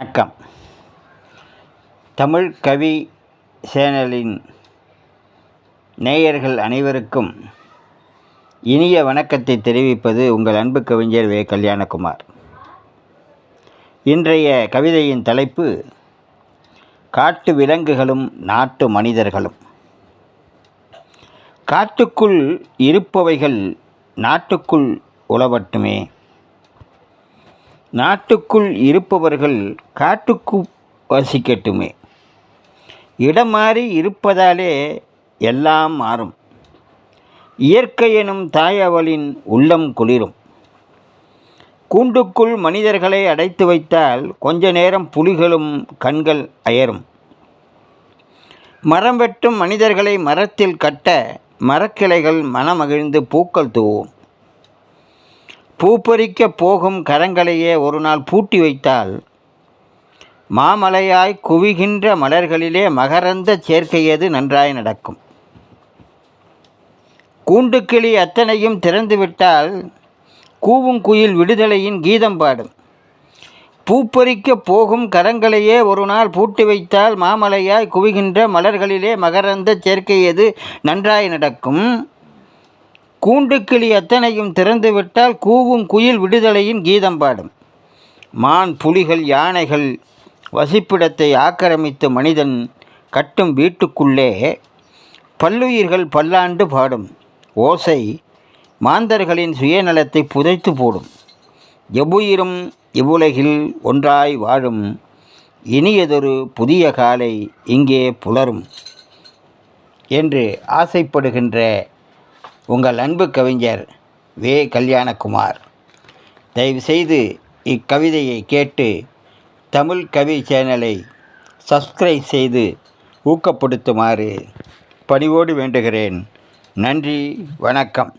வணக்கம். தமிழ் கவி சேனலின் நேயர்கள் அனைவருக்கும் இனிய வணக்கத்தை தெரிவிப்பது உங்கள் அன்பு கவிஞர் வே. கல்யாணகுமார். இன்றைய கவிதையின் தலைப்பு காட்டு விலங்குகளும் நாட்டு மனிதர்களும். காட்டுக்குள் இருப்பவைகள் நாட்டுக்குள் உழவட்டுமே, நாட்டுக்குள் இருப்பவர்கள் காட்டுக்கு வசிக்கட்டுமே. இடம் மாறி இருப்பதாலே எல்லாம் மாறும். இயற்கை எனும் தாய் அவளின் உள்ளம் குளிரும். கூண்டுக்குள் மனிதர்களை அடைத்து வைத்தால் கொஞ்ச நேரம் புலிகளும் கண்கள் அயரும். மரம் வெட்டும் மனிதர்களை மரத்தில் கட்ட மரக்கிளைகள் மனமகிழ்ந்து பூக்கள் தூவும். பூப்பறிக்க போகும் கரங்களையே ஒரு நாள் பூட்டி வைத்தால் மாமலையாய் குவிகின்ற மலர்களிலே மகரந்த சேர்க்கையது நன்றாய் நடக்கும். கூண்டுக்கிளி அத்தனையும் திறந்துவிட்டால் கூவும் குயில் விடுதலையின் கீதம் பாடும். பூப்பறிக்க போகும் கரங்களையே ஒரு நாள் பூட்டி வைத்தால் மாமலையாய் குவிகின்ற மலர்களிலே மகரந்த சேர்க்கையது நன்றாய் நடக்கும். கூண்டுக்கிளி அத்தனையும் திறந்துவிட்டால் கூவும் குயில் விடுதலையின் கீதம் பாடும். மான் புலிகள் யானைகள் வசிப்பிடத்தை ஆக்கிரமித்து மனிதன் கட்டும் வீட்டுக்குள்ளே பல்லுயிர்கள் பல்லாண்டு பாடும். ஓசை மாந்தர்களின் சுயநலத்தை புதைத்து போடும். எவ்வுயிரும் இவ்வுலகில் ஒன்றாய் வாழும். இனியதொரு புதிய காலை இங்கே புலரும் என்று ஆசைப்படுகின்ற உங்கள் அன்பு கவிஞர் வே. கல்யாணகுமார். தயவுசெய்து இக்கவிதையை கேட்டு தமிழ் கவி சேனலை சப்ஸ்கிரைப் செய்து ஊக்கப்படுத்துமாறு பணிவோடு வேண்டுகிறேன். நன்றி, வணக்கம்.